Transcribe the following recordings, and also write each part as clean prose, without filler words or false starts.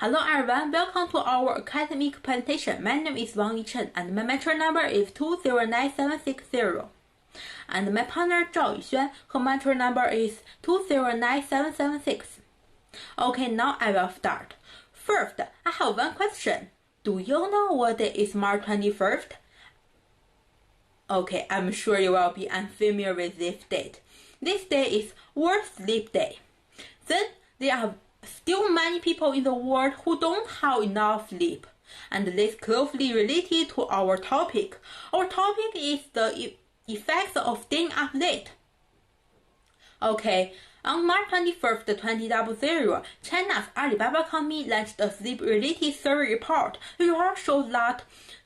Hello everyone, welcome to our academic presentation. My name is Wang Yichen and my metro number is 209760. And my partner Zhao Yuxuan, her metro number is 209776. Okay, now I will start. First, I have one question. Do you know what day is March 21st? Okay, I'm sure you will be unfamiliar with this date. This day is World Sleep Day. Then, there are still many people in the world who don't have enough sleep. And this closely related to our topic. Our topic is the effects of staying up late. Okay, on March 21st, 2000, China's Alibaba company launched a sleep-related survey report, which showed that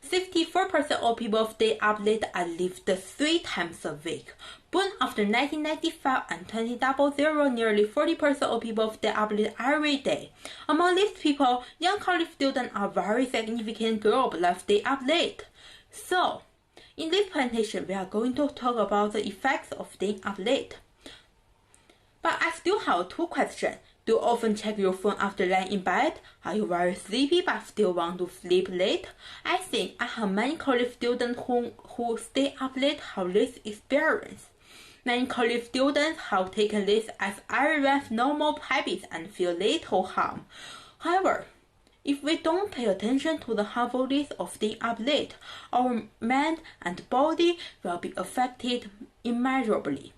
64% of people stay up late at least 3 times a week. Born after 1995 and 2000, nearly 40% of people stay up late every day. Among these people, young college students are a very significant group that stay up late. So, in this presentation, we are going to talk about the effects of staying up late. But I still have 2 questions. Do you often check your phone after lying in bed? Are you very sleepy but still want to sleep late? I think I have many college students who stay up late have this experience. Many college students have taken this as everyone's normal habits and feel little harm. However, if we don't pay attention to the harmfulness of staying up late, our mind and body will be affected immeasurably.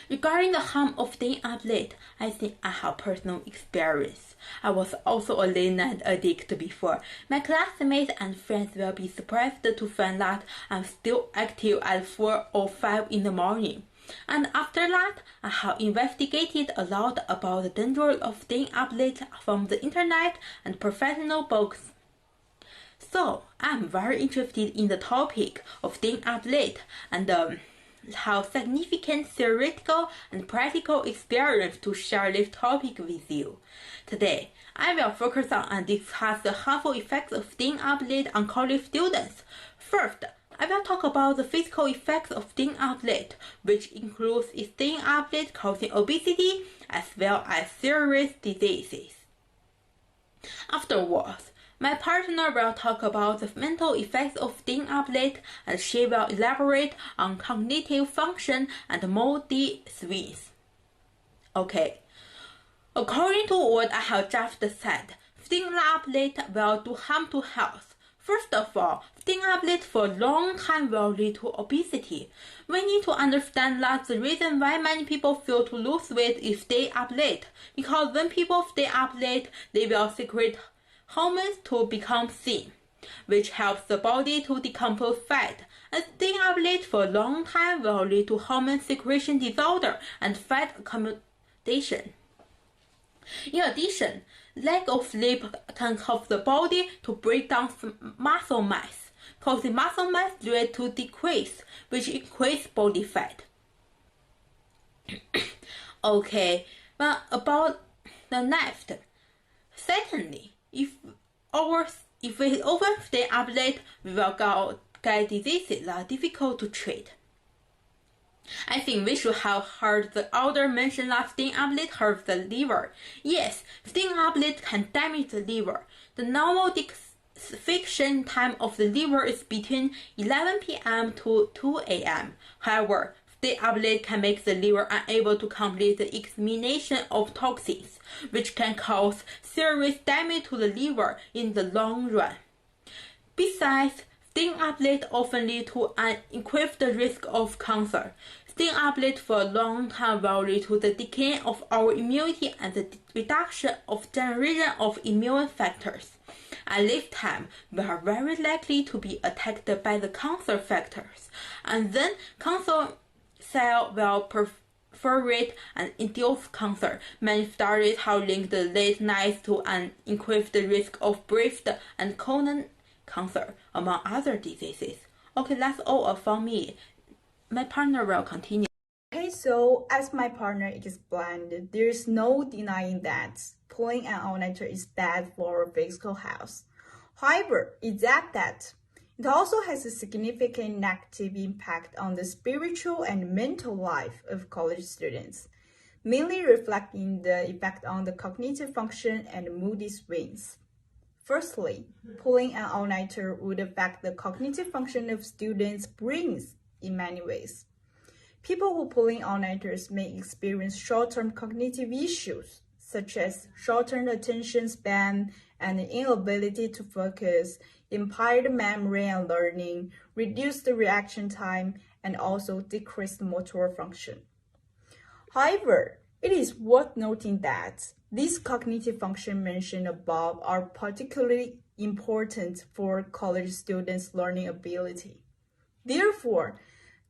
Regarding the harm of staying up late, I think I have personal experience. I was also a late night addict before. My classmates and friends will be surprised to find that I'm still active at 4 or 5 in the morning. And after that, I have investigated a lot about the dangers of staying up late from the internet and professional books. So, I'm very interested in the topic of staying up late and have significant theoretical and practical experience to share this topic with you. Today, I will focus on and discuss the harmful effects of staying up late on college students. First, I will talk about the physical effects of staying up late, which includes staying up late causing obesity as well as serious diseases. Afterwards, my partner will talk about the mental effects of staying up late, and she will elaborate on cognitive function and mood swings. Okay, according to what I have just said, staying up late will do harm to health. First of all, staying up late for a long time will lead to obesity. We need to understand that the reason why many people fail to lose weight is stay up late, because when people stay up late, they will secrete hormones to become thin, which helps the body to decompose fat. And staying up late for a long time will lead to hormone secretion disorder and fat accumulation. In addition, lack of sleep can cause the body to break down muscle mass, causing muscle mass rate to decrease, which increases body fat. Okay, but about the next. Secondly, if we often stay up late, we will get diseases that are difficult to treat. I think we should have heard the elder mention that staying up late hurts the liver. Yes, staying up late can damage the liver. The normal detoxification time of the liver is between 11 p.m. to 2 a.m. However, staying up late can make the liver unable to complete the elimination of toxins, which can cause serious damage to the liver in the long run. Besides, staying up late often leads to an increased risk of cancer. Staying up late for a long time will lead to the decay of our immunity and the reduction of generation of immune factors. At this time, we are very likely to be attacked by the cancer factors, and then cancer cells will proliferate and induce cancer. Many studies have linked the late nights to an increased risk of breast and colon cancer, among other diseases. Okay, that's all from me. My partner will continue. Okay, so as my partner explained, there's no denying that playing an all-nighter is bad for physical health. However, except that, it also has a significant negative impact on the spiritual and mental life of college students. mainly reflecting the effect on the cognitive function and moody swings. Firstly, pulling an all-nighter would affect the cognitive function of students' brains in many ways. People who pulling all-nighters may experience short-term cognitive issues, such as shortened attention span and inability to focus, impaired memory and learning, reduced reaction time, and also decreased motor function. However, it is worth noting that these cognitive functions mentioned above are particularly important for college students' learning ability. Therefore,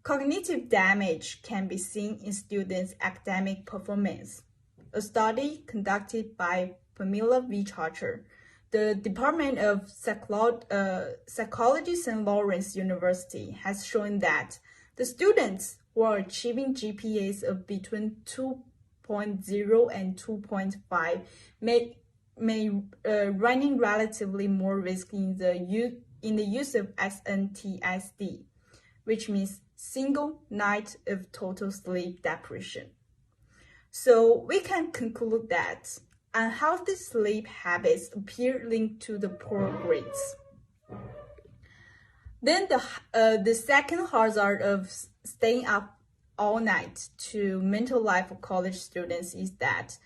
cognitive damage can be seen in students' academic performance. A study conducted by Pamela V. Charter, the Department of Psychology, St. Lawrence University, has shown that the students who are achieving GPAs of between 2.0 and 2.5 may running relatively more risk in the use of SNTSD, which means single night of total sleep deprivation. So we can conclude that unhealthy sleep habits appear linked to the poor grades. Then the second hazard of staying up all night to mental life of college students is that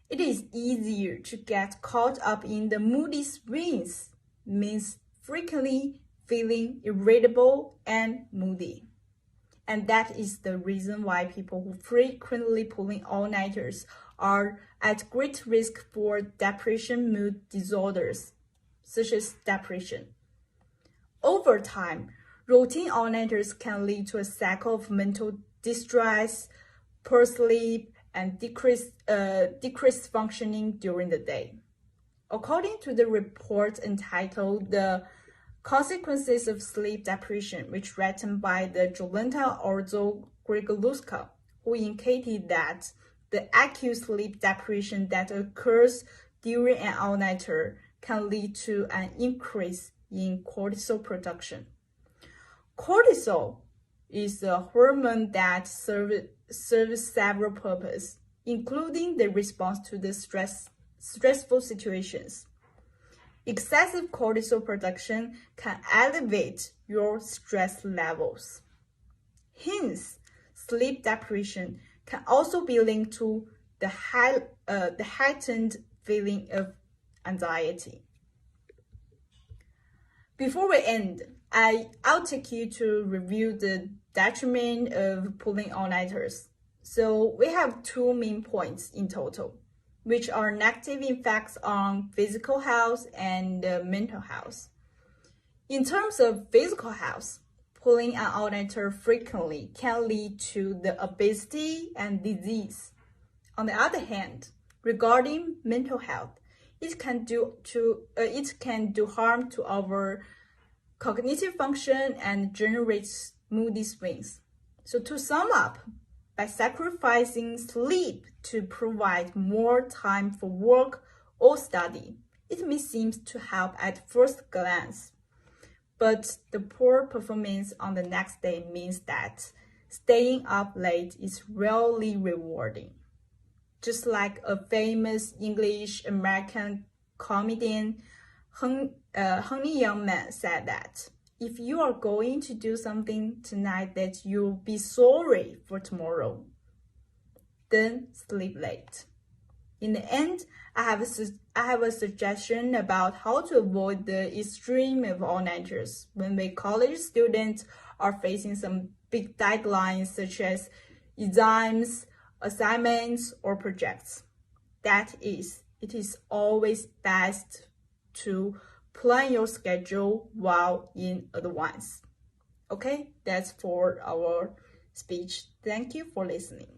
it is easier to get caught up in the moody swings, means frequently feeling irritable and moody. And that is the reason why people who frequently pulling all-nighters are at great risk for depression mood disorders, such as depression. Over time, routine all-nighters can lead to a cycle of mental distress, poor sleep, and decreased functioning during the day. According to the report entitled "The Consequences of Sleep Deprivation," which written by the Jolanta Orzo-Grigoluska, who indicated that the acute sleep deprivation that occurs during an all-nighter can lead to an increase in cortisol production. Cortisol is a hormone that serves several purposes, including the response to the stressful situations. Excessive cortisol production can elevate your stress levels. Hence, sleep deprivation can also be linked to the heightened feeling of anxiety. Before we end, I'll take you to review the detriment of pulling all-nighters. So we have two main points in total, which are negative effects on physical health and mental health. In terms of physical health, pulling an all-nighter frequently can lead to the obesity and disease. On the other hand, regarding mental health, it can do harm to our cognitive function and generates moody swings. So to sum up, by sacrificing sleep to provide more time for work or study, it may seem to help at first glance. But the poor performance on the next day means that staying up late is rarely rewarding. Just like a famous English-American comedian, Honey Youngman, said that if you are going to do something tonight that you'll be sorry for tomorrow, then sleep late. In the end, I have a suggestion about how to avoid the extreme of all-nighters when we college students are facing some big deadlines such as exams, assignments, or projects. That is, it is always best to plan your schedule well in advance. Okay, that's for our speech. Thank you for listening.